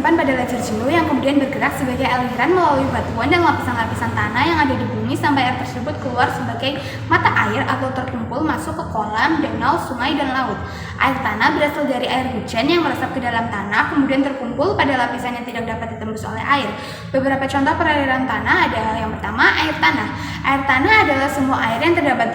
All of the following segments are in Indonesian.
menyimpan pada layer jenuh yang kemudian bergerak sebagai aliran melalui batuan dan lapisan-lapisan tanah yang ada di bumi sampai air tersebut keluar sebagai mata air atau terkumpul masuk ke kolam, danau, sungai, dan laut. Air tanah berasal dari air hujan yang meresap ke dalam tanah kemudian terkumpul pada lapisan yang tidak dapat ditembus oleh air. Beberapa contoh perairan tanah ada yang pertama air tanah. Air tanah adalah semua air yang terdapat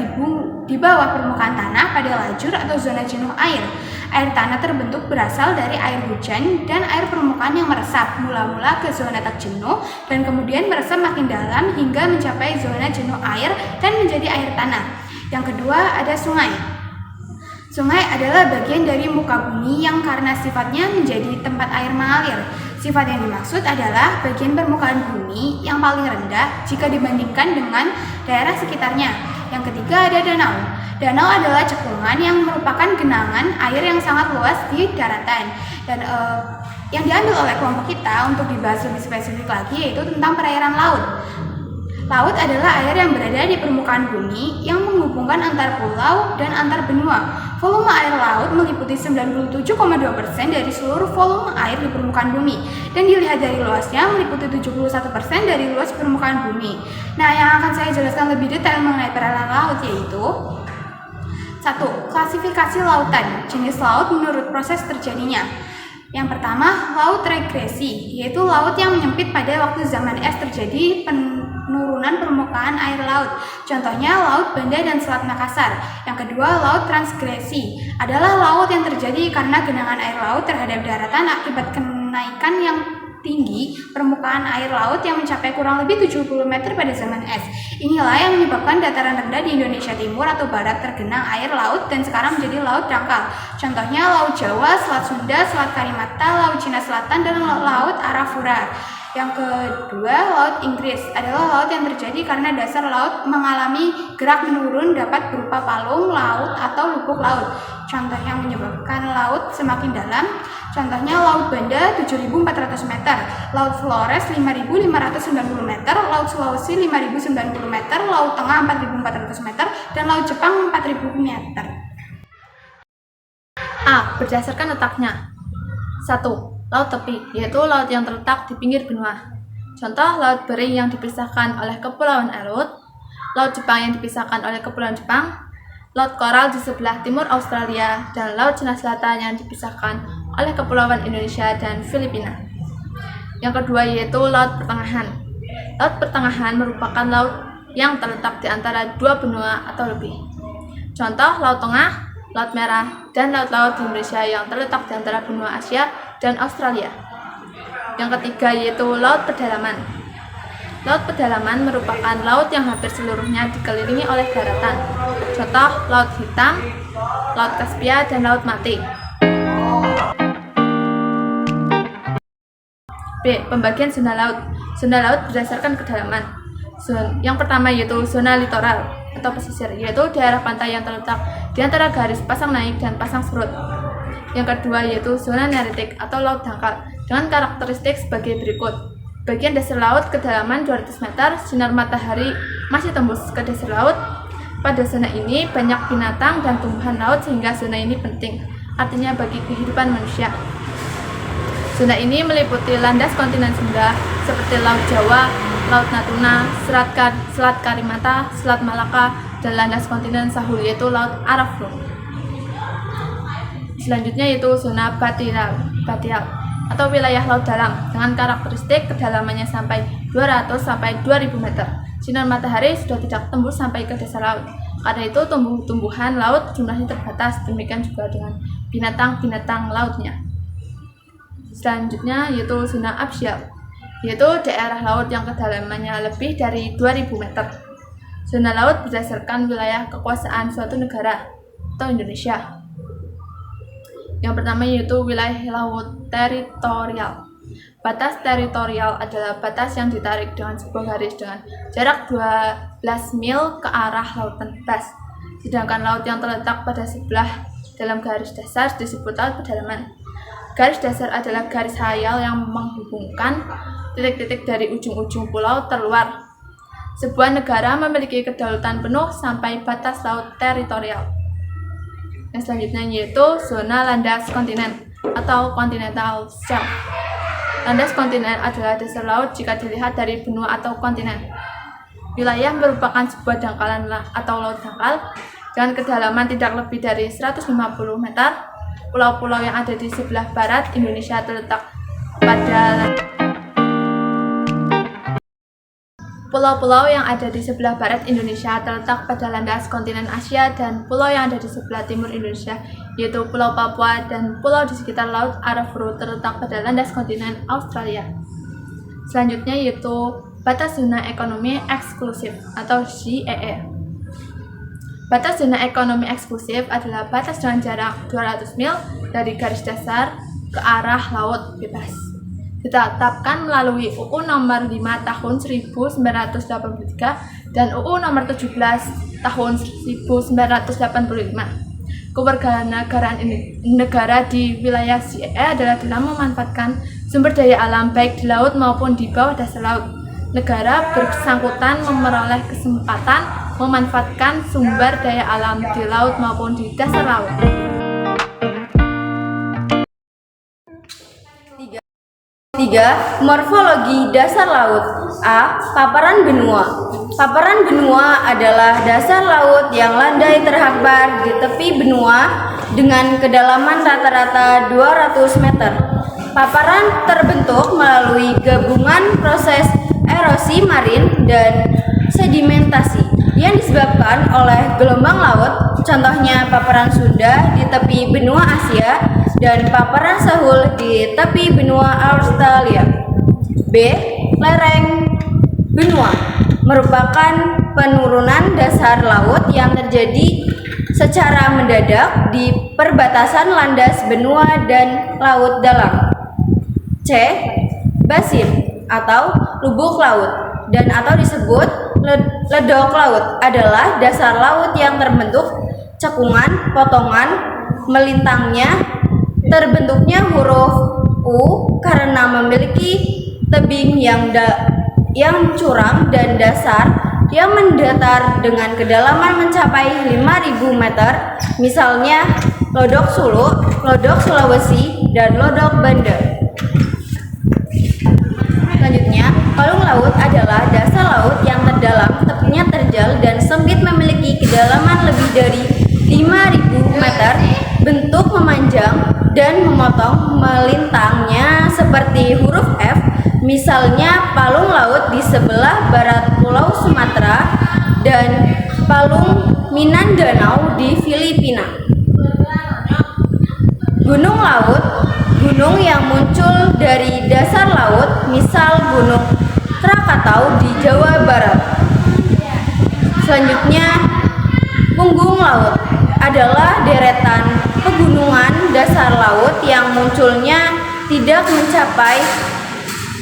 di bawah permukaan tanah pada lajur atau zona jenuh air. Air tanah terbentuk berasal dari air hujan dan air permukaan yang meresap mula-mula ke zona tak jenuh dan kemudian meresap makin dalam hingga mencapai zona jenuh air dan menjadi air tanah. Yang kedua ada sungai. Sungai adalah bagian dari muka bumi yang karena sifatnya menjadi tempat air mengalir. Sifat yang dimaksud adalah bagian permukaan bumi yang paling rendah jika dibandingkan dengan daerah sekitarnya. Yang ketiga ada danau. Danau adalah cekungan yang merupakan genangan air yang sangat luas di daratan. Dan yang diambil oleh kelompok kita untuk dibahas lebih spesifik lagi yaitu tentang perairan laut. Laut adalah air yang berada di permukaan bumi yang menghubungkan antar pulau dan antar benua. Volume air laut meliputi 97,2% dari seluruh volume air di permukaan bumi dan dilihat dari luasnya meliputi 71% dari luas permukaan bumi. Nah, yang akan saya jelaskan lebih detail mengenai perairan laut yaitu 1. Klasifikasi lautan, jenis laut menurut proses terjadinya. Yang pertama, laut regresi, yaitu laut yang menyempit pada waktu zaman es terjadi penurunan permukaan air laut. Contohnya Laut Banda dan Selat Makassar. Yang kedua, laut transgresi adalah laut yang terjadi karena genangan air laut terhadap daratan akibat kenaikan yang tinggi permukaan air laut yang mencapai kurang lebih 70 meter pada zaman es. Inilah yang menyebabkan dataran rendah di Indonesia Timur atau Barat tergenang air laut dan sekarang menjadi laut dangkal. Contohnya Laut Jawa, Selat Sunda, Selat Karimata, Laut Cina Selatan, dan Laut Arafura. Yang kedua, Laut Inggris adalah laut yang terjadi karena dasar laut mengalami gerak menurun dapat berupa palung laut atau lubuk laut. Contoh yang menyebabkan laut semakin dalam, contohnya Laut Banda 7.400 meter, Laut Flores 5.590 meter, Laut Sulawesi 5.090 meter, Laut Tengah 4.400 meter, dan Laut Jepang 4.000 meter. A. Berdasarkan letaknya. 1. Laut tepi, yaitu laut yang terletak di pinggir benua. Contoh, Laut Bering yang dipisahkan oleh Kepulauan Aleut, Laut Jepang yang dipisahkan oleh Kepulauan Jepang, Laut Koral di sebelah timur Australia, dan Laut Cina Selatan yang dipisahkan oleh Kepulauan Indonesia dan Filipina. Yang kedua yaitu Laut Pertengahan. Laut Pertengahan merupakan laut yang terletak di antara dua benua atau lebih. Contoh, Laut Tengah, Laut Merah, dan laut-laut di Indonesia yang terletak di antara benua Asia dan Australia. Yang ketiga yaitu Laut Pedalaman. Laut pedalaman merupakan laut yang hampir seluruhnya dikelilingi oleh daratan. Contoh, Laut Hitam, Laut Kaspia, dan Laut Mati. B. Pembagian zona laut. Zona laut berdasarkan kedalaman. Yang pertama yaitu zona litoral atau pesisir, yaitu daerah pantai yang terletak di antara garis pasang naik dan pasang surut. Yang kedua yaitu zona neritik atau laut dangkal dengan karakteristik sebagai berikut. Bagian dasar laut kedalaman 200 meter, sinar matahari masih tembus ke dasar laut. Pada zona ini banyak binatang dan tumbuhan laut sehingga zona ini penting, artinya bagi kehidupan manusia. Zona ini meliputi landas kontinen Sunda seperti Laut Jawa, Laut Natuna, Selat Karimata, Selat Malaka, dan landas kontinen Sahul yaitu Laut Arafura. Selanjutnya yaitu zona batial atau wilayah laut dalam dengan karakteristik kedalamannya sampai 200 sampai 2000 meter. Sinar matahari sudah tidak tembus sampai ke dasar laut. Karena itu tumbuh-tumbuhan laut jumlahnya terbatas, demikian juga dengan binatang-binatang lautnya. Selanjutnya yaitu zona absyal, yaitu daerah laut yang kedalamannya lebih dari 2000 meter. Zona laut berdasarkan wilayah kekuasaan suatu negara atau Indonesia. Yang pertama yaitu wilayah laut teritorial. Batas teritorial adalah batas yang ditarik dengan sebuah garis dengan jarak 12 mil ke arah lautan bebas. Sedangkan laut yang terletak pada sebelah dalam garis dasar disebut laut pedalaman. Garis dasar adalah garis hayal yang menghubungkan titik-titik dari ujung-ujung pulau terluar. Sebuah negara memiliki kedaulatan penuh sampai batas laut teritorial. Yang selanjutnya yaitu zona landas kontinen atau continental shelf. Landas kontinen adalah dasar laut jika dilihat dari benua atau kontinen. Wilayah merupakan sebuah dangkalan atau laut dangkal dengan kedalaman tidak lebih dari 150 meter. Pulau-pulau yang ada di sebelah barat Indonesia terletak pada Pulau-pulau yang ada di sebelah barat Indonesia terletak pada landas kontinen Asia, dan pulau yang ada di sebelah timur Indonesia yaitu Pulau Papua dan pulau di sekitar Laut Arafura terletak pada landas kontinen Australia. Selanjutnya yaitu batas zona ekonomi eksklusif atau ZEE. Batas zona ekonomi eksklusif adalah batas dengan jarak 200 mil dari garis dasar ke arah laut bebas. Ditetapkan melalui UU Nomor 5 Tahun 1983 dan UU Nomor 17 Tahun 1985. Kewarganegaraan negara di wilayah ZEE adalah dalam memanfaatkan sumber daya alam baik di laut maupun di bawah dasar laut. Negara bersangkutan memperoleh kesempatan memanfaatkan sumber daya alam di laut maupun di dasar laut. 3. Morfologi dasar laut. A. Paparan benua. Paparan benua adalah dasar laut yang landai terhampar di tepi benua dengan kedalaman rata-rata 200 meter. Paparan terbentuk melalui gabungan proses erosi marin dan sedimentasi yang disebabkan oleh gelombang laut, contohnya paparan Sunda di tepi benua Asia dan paparan Sahul di tepi benua Australia. B. Lereng benua merupakan penurunan dasar laut yang terjadi secara mendadak di perbatasan landas benua dan laut dalam. C. Basin atau lubuk laut dan atau disebut ledok laut adalah dasar laut yang terbentuk cekungan, potongan, melintangnya, terbentuknya huruf U karena memiliki tebing yang curam dan dasar yang mendatar dengan kedalaman mencapai 5.000 meter, misalnya Lodok Sulu, Lodok Sulawesi, dan Lodok Banda. Selanjutnya, palung laut adalah dasar laut yang terdalam, tepinya terjal dan sempit memiliki kedalaman lebih dari 5.000 meter, bentuk memanjang dan memotong, melintangnya seperti huruf F, misalnya palung laut di sebelah barat Pulau Sumatera dan palung Mindanao di Filipina. Gunung laut, gunung yang muncul dari dasar laut, misal Gunung Krakatau di Jawa Barat. Selanjutnya, punggung laut adalah deretan pegunungan dasar laut yang munculnya tidak mencapai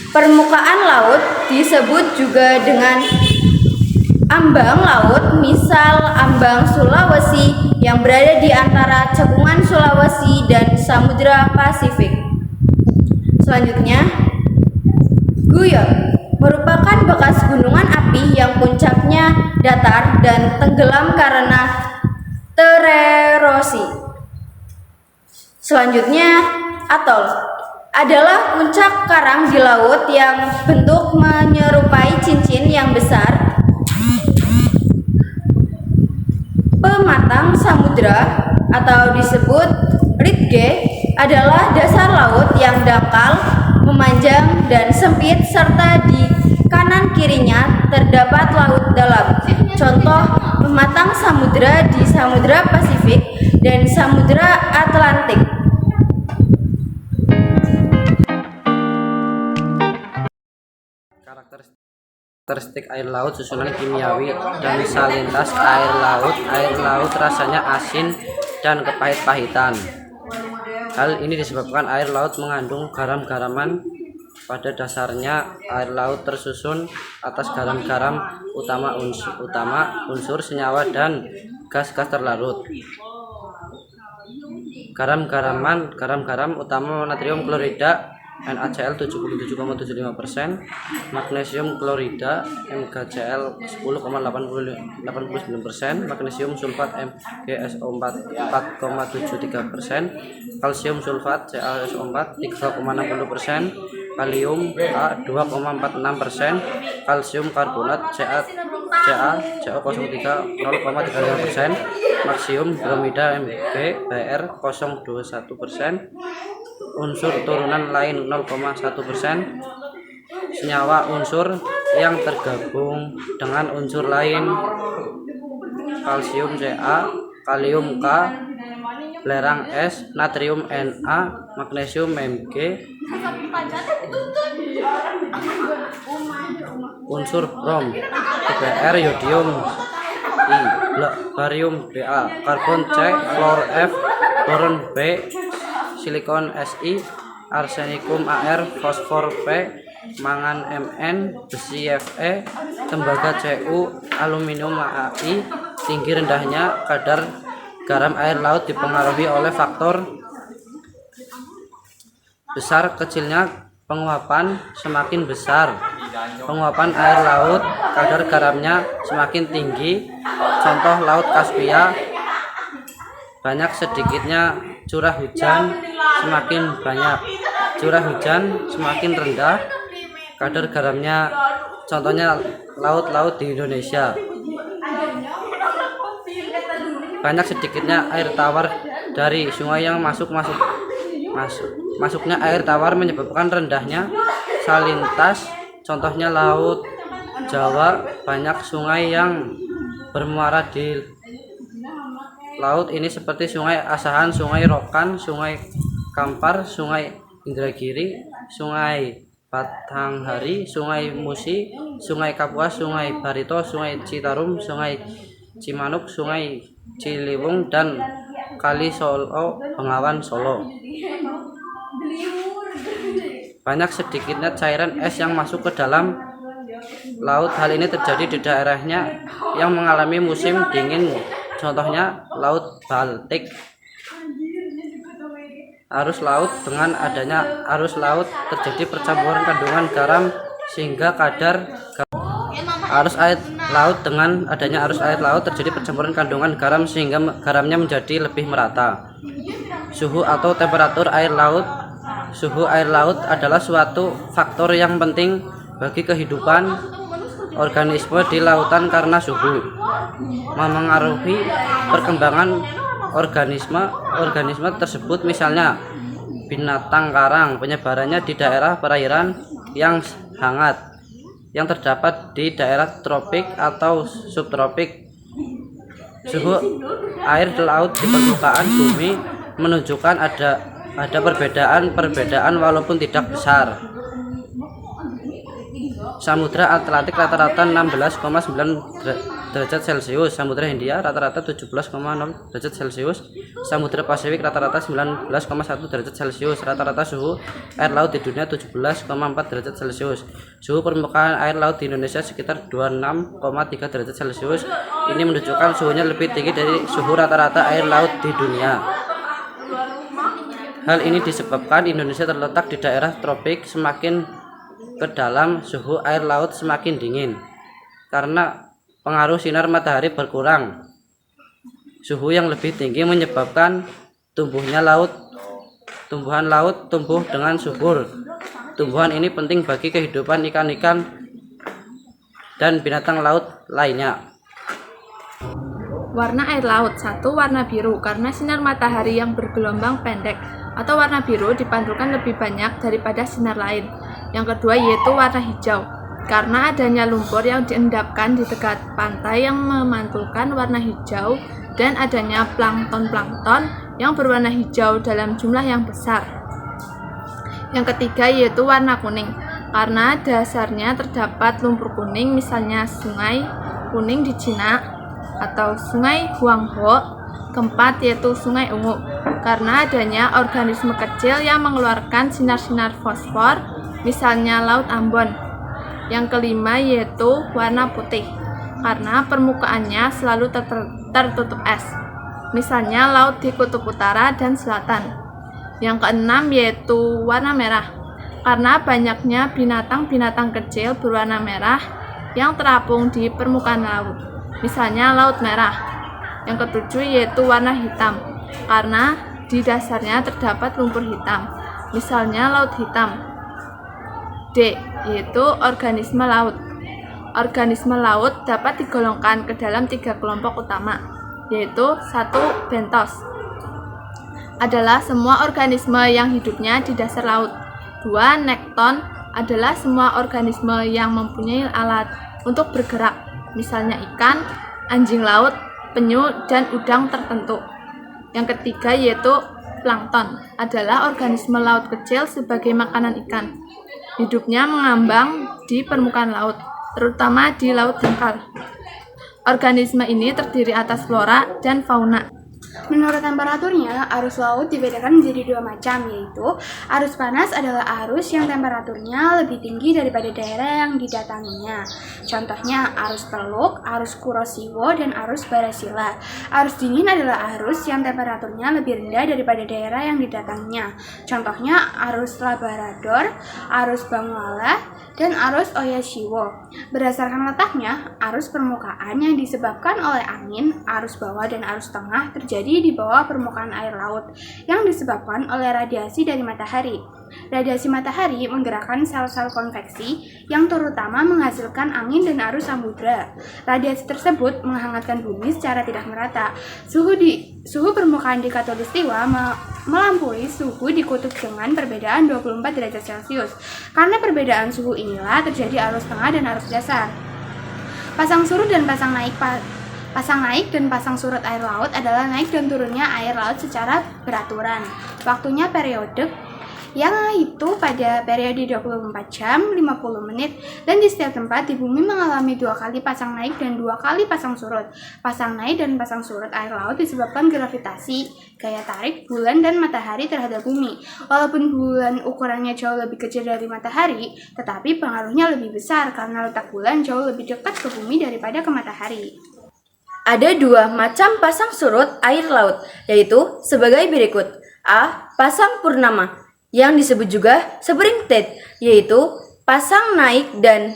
permukaan laut, disebut juga dengan ambang laut, misal ambang Sulawesi yang berada di antara cekungan Sulawesi dan Samudra Pasifik. Selanjutnya, guyon merupakan bekas gunungan api yang puncaknya datar dan tenggelam karena tererosi. Selanjutnya, atol adalah puncak karang di laut yang bentuk menyerupai cincin yang besar. Pematang samudra atau disebut ridge adalah dasar laut yang dangkal, memanjang dan sempit serta di kanan kirinya terdapat laut dalam. Contoh pematang samudra di Samudra Pasifik dan Samudra Atlantik. Karakteristik air laut, susunan kimiawi dan salinitas air laut. Air laut rasanya asin dan kepahit-pahitan. Hal ini disebabkan air laut mengandung garam-garaman. Pada dasarnya, air laut tersusun atas garam-garam utama, unsur senyawa dan gas-gas terlarut. Garam-garam utama natrium klorida NaCl 77,75%, magnesium klorida MgCl 10,89%, magnesium sulfat MgSO 4,73%, kalsium sulfat CaSO4 3,60%, kalium Ka 2,46%, kalsium karbonat CaCO03 0,35%, magnesium bromida Mg Br 0,21%, unsur turunan lain 0,1%, senyawa unsur yang tergabung dengan unsur lain, kalsium Ca, kalium K, belerang S, natrium Na, magnesium Mg, unsur brom Br, yodium I, barium Ba, karbon C, fluor F, boron B, silikon Si, arsenikum Ar, fosfor P, mangan Mn, besi Fe, tembaga Cu, aluminium Ai. Tinggi rendahnya kadar garam air laut dipengaruhi oleh faktor besar kecilnya penguapan. Semakin besar penguapan air laut, kadar garamnya semakin tinggi. Contoh Laut Kaspia, banyak sedikitnya curah hujan semakin banyak, curah hujan semakin rendah kadar garamnya. Contohnya laut-laut di Indonesia. Banyak sedikitnya air tawar dari sungai yang masuknya air tawar menyebabkan rendahnya salinitas. Contohnya Laut Jawa, banyak sungai yang bermuara di laut ini seperti Sungai Asahan, Sungai Rokan, Sungai Kampar, Sungai Indragiri, Sungai Batanghari, Sungai Musi, Sungai Kapuas, Sungai Barito, Sungai Citarum, Sungai Cimanuk, Sungai Ciliwung, dan Kali Solo Bengawan Solo. Banyak sedikitnya cairan es yang masuk ke dalam laut. Hal ini terjadi di daerahnya yang mengalami musim dingin. Contohnya Laut Baltik. Arus laut, dengan adanya arus laut terjadi percampuran kandungan garam sehingga kadar arus air laut, dengan adanya arus air laut terjadi percampuran kandungan garam sehingga garamnya menjadi lebih merata. Suhu atau temperatur air laut. Suhu air laut adalah suatu faktor yang penting bagi kehidupan organisme di lautan karena suhu memengaruhi perkembangan organisme tersebut. Misalnya binatang karang, penyebarannya di daerah perairan yang hangat yang terdapat di daerah tropik atau subtropik. Suhu air laut di permukaan bumi menunjukkan ada perbedaan walaupun tidak besar. Samudra Atlantik rata-rata 16,9 derajat Celcius, Samudra Hindia rata-rata 17,0 derajat Celcius, Samudra Pasifik rata-rata 19,1 derajat Celcius. Rata-rata suhu air laut di dunia 17,4 derajat Celcius. Suhu permukaan air laut di Indonesia sekitar 26,3 derajat Celcius. Ini menunjukkan suhunya lebih tinggi dari suhu rata-rata air laut di dunia. Hal ini disebabkan Indonesia terletak di daerah tropik. Semakin ke dalam, suhu air laut semakin dingin karena pengaruh sinar matahari berkurang. Suhu yang lebih tinggi menyebabkan tumbuhan laut tumbuh dengan subur. Tumbuhan ini penting bagi kehidupan ikan-ikan dan binatang laut lainnya. Warna air laut. 1. Warna biru, karena sinar matahari yang bergelombang pendek atau warna biru dipantulkan lebih banyak daripada sinar lain. Yang kedua yaitu warna hijau, karena adanya lumpur yang diendapkan di dekat pantai yang memantulkan warna hijau, dan adanya plankton yang berwarna hijau dalam jumlah yang besar. Yang ketiga yaitu warna kuning, karena dasarnya terdapat lumpur kuning, misalnya Sungai Kuning di Cina atau Sungai Huanghe. Keempat yaitu Sungai Ungu, karena adanya organisme kecil yang mengeluarkan sinar-sinar fosfor, misalnya Laut Ambon. Yang kelima yaitu warna putih, karena permukaannya selalu tertutup es, misalnya laut di kutub utara dan selatan. Yang keenam yaitu warna merah, karena banyaknya binatang-binatang kecil berwarna merah yang terapung di permukaan laut, misalnya Laut Merah. Yang ketujuh yaitu warna hitam, karena di dasarnya terdapat lumpur hitam, misalnya Laut Hitam. D. Yaitu organisme laut. Organisme laut dapat digolongkan ke dalam 3 kelompok utama, yaitu 1. Bentos adalah semua organisme yang hidupnya di dasar laut. 2. Nekton adalah semua organisme yang mempunyai alat untuk bergerak, misalnya ikan, anjing laut, penyu, dan udang tertentu. Yang ketiga yaitu plankton adalah organisme laut kecil sebagai makanan ikan. Hidupnya mengambang di permukaan laut, terutama di laut dangkal. Organisme ini terdiri atas flora dan fauna. Menurut temperaturnya, arus laut dibedakan menjadi 2 macam, yaitu arus panas adalah arus yang temperaturnya lebih tinggi daripada daerah yang didatanginya. Contohnya arus Teluk, arus Kurosiwo, dan arus Barasila. Arus dingin adalah arus yang temperaturnya lebih rendah daripada daerah yang didatanginya. Contohnya arus Labrador, arus Bangwala, dan arus Oyashiwo. Berdasarkan letaknya, arus permukaan yang disebabkan oleh angin, arus bawah dan arus tengah terjadi di bawah permukaan air laut yang disebabkan oleh radiasi dari matahari. Radiasi matahari menggerakkan sel-sel konveksi yang terutama menghasilkan angin dan arus samudra. Radiasi tersebut menghangatkan bumi secara tidak merata. Suhu permukaan di khatulistiwa melampaui suhu di kutub dengan perbedaan 24 derajat Celcius. Karena perbedaan suhu inilah terjadi arus tengah dan arus dasar. Pasang surut dan pasang naik dan pasang surut air laut adalah naik dan turunnya air laut secara beraturan. Waktunya periode yang itu pada periode 24 jam 50 menit dan di setiap tempat di bumi mengalami 2 kali pasang naik dan 2 kali pasang surut. Pasang naik dan pasang surut air laut disebabkan gravitasi, gaya tarik bulan dan matahari terhadap bumi. Walaupun bulan ukurannya jauh lebih kecil dari matahari, tetapi pengaruhnya lebih besar karena letak bulan jauh lebih dekat ke bumi daripada ke matahari. Ada 2 macam pasang surut air laut, yaitu sebagai berikut. A. Pasang purnama, yang disebut juga spring tide, yaitu pasang naik dan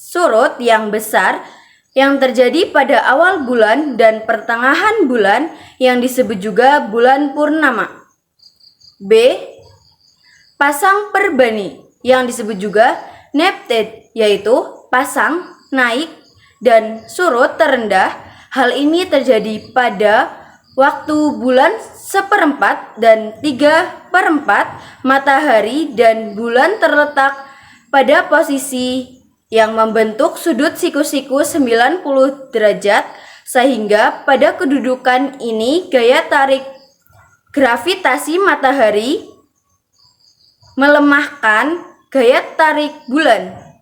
surut yang besar yang terjadi pada awal bulan dan pertengahan bulan yang disebut juga bulan purnama. B. Pasang perbani, yang disebut juga neap tide, yaitu pasang naik dan surut terendah. Hal ini terjadi pada waktu bulan 1/4 dan 3/4 matahari dan bulan terletak pada posisi yang membentuk sudut siku-siku 90 derajat, sehingga pada kedudukan ini gaya tarik gravitasi matahari melemahkan gaya tarik bulan.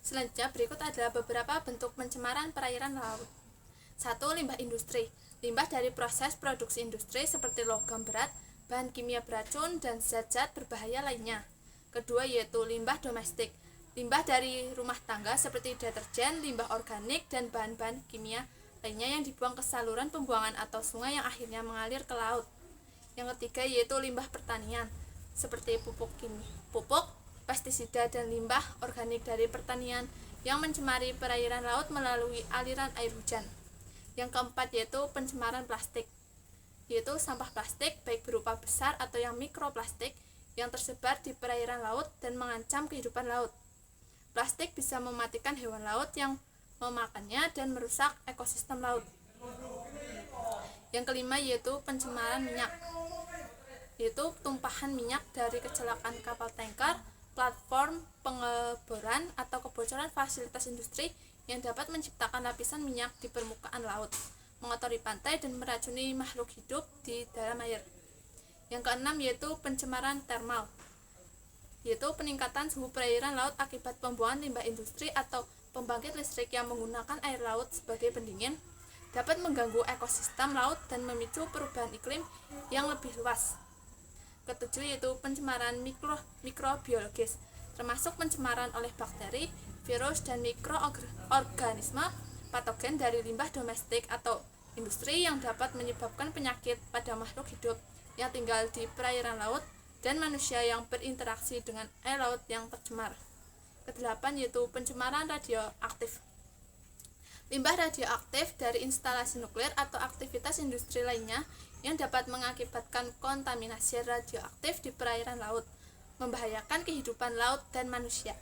Selanjutnya berikut adalah beberapa bentuk pencemaran perairan laut. 1. Limbah industri. Limbah dari proses produksi industri seperti logam berat, bahan kimia beracun, dan zat-zat berbahaya lainnya. Kedua yaitu limbah domestik. Limbah dari rumah tangga seperti deterjen, limbah organik, dan bahan-bahan kimia lainnya yang dibuang ke saluran pembuangan atau sungai yang akhirnya mengalir ke laut. Yang ketiga yaitu limbah pertanian seperti pupuk, pestisida, dan limbah organik dari pertanian yang mencemari perairan laut melalui aliran air hujan. Yang keempat yaitu pencemaran plastik, yaitu sampah plastik baik berupa besar atau yang mikroplastik yang tersebar di perairan laut dan mengancam kehidupan laut. Plastik bisa mematikan hewan laut yang memakannya dan merusak ekosistem laut. Yang kelima yaitu pencemaran minyak, yaitu tumpahan minyak dari kecelakaan kapal tanker, platform pengeboran, atau kebocoran fasilitas industri yang dapat menciptakan lapisan minyak di permukaan laut, mengotori pantai, dan meracuni makhluk hidup di dalam air. Yang keenam yaitu pencemaran termal, yaitu peningkatan suhu perairan laut akibat pembuangan limbah industri atau pembangkit listrik yang menggunakan air laut sebagai pendingin, dapat mengganggu ekosistem laut dan memicu perubahan iklim yang lebih luas. Ketujuh yaitu pencemaran mikrobiologis, termasuk pencemaran oleh bakteri, virus, dan mikroorganisme patogen dari limbah domestik atau industri yang dapat menyebabkan penyakit pada makhluk hidup yang tinggal di perairan laut dan manusia yang berinteraksi dengan air laut yang tercemar. Kedelapan yaitu pencemaran radioaktif. Limbah radioaktif dari instalasi nuklir atau aktivitas industri lainnya yang dapat mengakibatkan kontaminasi radioaktif di perairan laut, membahayakan kehidupan laut dan manusia.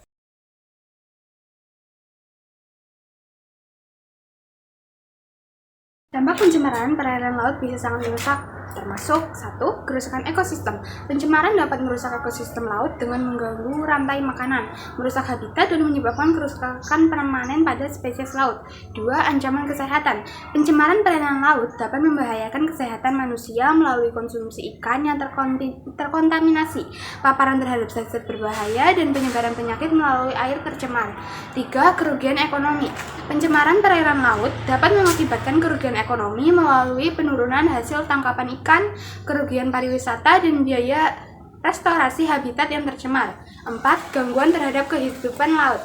Dampak pencemaran perairan laut bisa sangat merusak, termasuk 1. Kerusakan ekosistem. Pencemaran dapat merusak ekosistem laut dengan mengganggu rantai makanan, merusak habitat, dan menyebabkan kerusakan permanen pada spesies laut. 2. Ancaman kesehatan. Pencemaran perairan laut dapat membahayakan kesehatan manusia melalui konsumsi ikan yang terkontaminasi, paparan terhadap zat-zat berbahaya, dan penyebaran penyakit melalui air tercemar. 3. Kerugian ekonomi. Pencemaran perairan laut dapat mengakibatkan kerugian ekonomi melalui penurunan hasil tangkapan ikan, kerugian pariwisata, dan biaya restorasi habitat yang tercemar. 4. Gangguan terhadap kehidupan laut.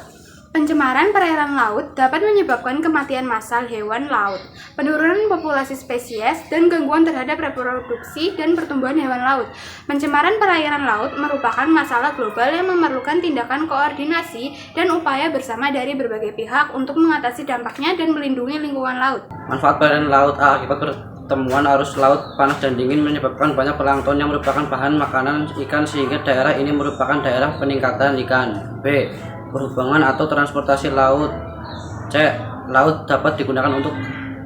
Pencemaran perairan laut dapat menyebabkan kematian massal hewan laut, penurunan populasi spesies, dan gangguan terhadap reproduksi dan pertumbuhan hewan laut. Pencemaran perairan laut merupakan masalah global yang memerlukan tindakan koordinasi dan upaya bersama dari berbagai pihak untuk mengatasi dampaknya dan melindungi lingkungan laut. Manfaat perairan laut akibat pertemuan arus laut panas dan dingin menyebabkan banyak plankton yang merupakan bahan makanan ikan sehingga daerah ini merupakan daerah peningkatan ikan. B. Perhubungan atau transportasi laut. C. Laut dapat digunakan untuk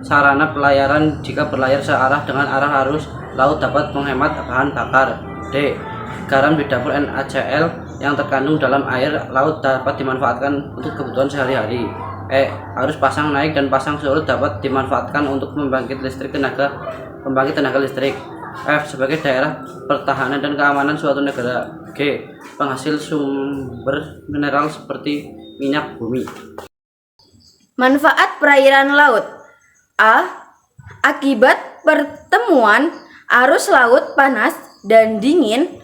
sarana pelayaran jika berlayar searah dengan arah arus laut dapat menghemat bahan bakar. D. Garam di dapur NaCl yang terkandung dalam air laut dapat dimanfaatkan untuk kebutuhan sehari-hari. E. Arus pasang naik dan pasang surut dapat dimanfaatkan untuk pembangkit tenaga listrik. F. Sebagai daerah pertahanan dan keamanan suatu negara. G. Penghasil sumber mineral seperti minyak bumi. Manfaat perairan laut. A. Akibat pertemuan arus laut panas dan dingin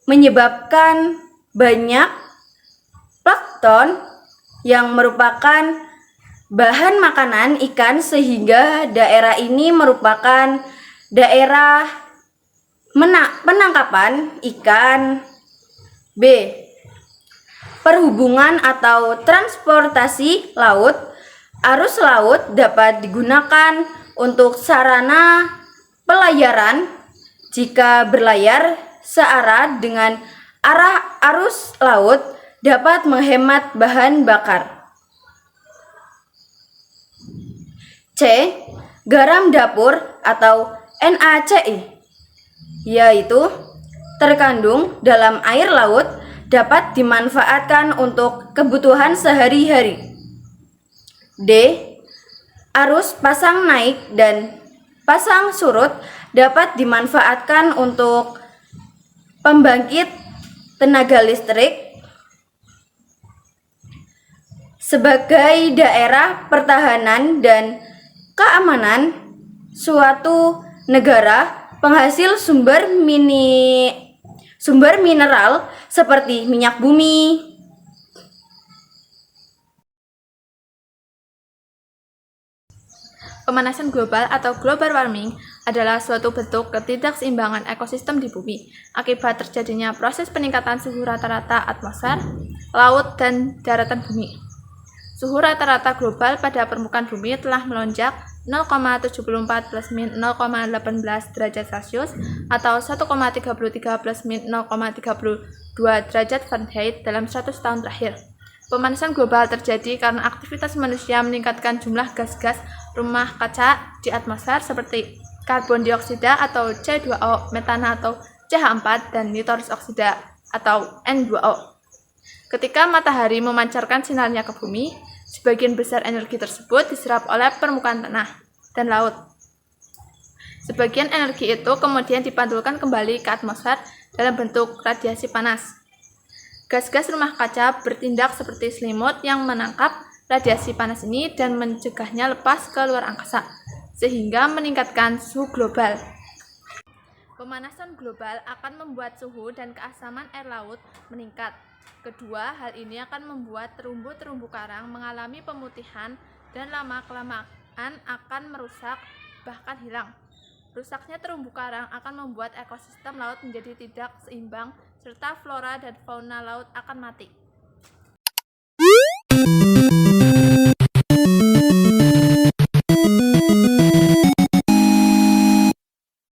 menyebabkan banyak plankton yang merupakan bahan makanan ikan sehingga daerah ini merupakan daerah penangkapan ikan. B. Perhubungan atau transportasi laut. Arus laut dapat digunakan untuk sarana pelayaran jika berlayar searah dengan arah arus laut dapat menghemat bahan bakar. C. Garam dapur atau NaCl, yaitu terkandung dalam air laut dapat dimanfaatkan untuk kebutuhan sehari-hari. D. Arus pasang naik dan pasang surut dapat dimanfaatkan untuk pembangkit tenaga listrik. Sebagai daerah pertahanan dan keamanan suatu negara, penghasil sumber mineral seperti minyak bumi. Pemanasan global atau global warming adalah suatu bentuk ketidakseimbangan ekosistem di bumi akibat terjadinya proses peningkatan suhu rata-rata atmosfer, laut, dan daratan bumi. Suhu rata-rata global pada permukaan bumi telah melonjak 0,74 plus min 0,18 derajat Celcius atau 1,33 plus min 0,32 derajat Fahrenheit dalam 100 tahun terakhir. Pemanasan global terjadi karena aktivitas manusia meningkatkan jumlah gas-gas rumah kaca di atmosfer seperti karbon dioksida atau C2O, metana atau CH4, dan nitrous oksida atau N2O. Ketika matahari memancarkan sinarnya ke bumi, sebagian besar energi tersebut diserap oleh permukaan tanah dan laut. Sebagian energi itu kemudian dipantulkan kembali ke atmosfer dalam bentuk radiasi panas. Gas-gas rumah kaca bertindak seperti selimut yang menangkap radiasi panas ini dan mencegahnya lepas ke luar angkasa, sehingga meningkatkan suhu global. Pemanasan global akan membuat suhu dan keasaman air laut meningkat. Kedua, hal ini akan membuat terumbu-terumbu karang mengalami pemutihan dan lama-kelamaan akan merusak, bahkan hilang. Rusaknya terumbu karang akan membuat ekosistem laut menjadi tidak seimbang, serta flora dan fauna laut akan mati.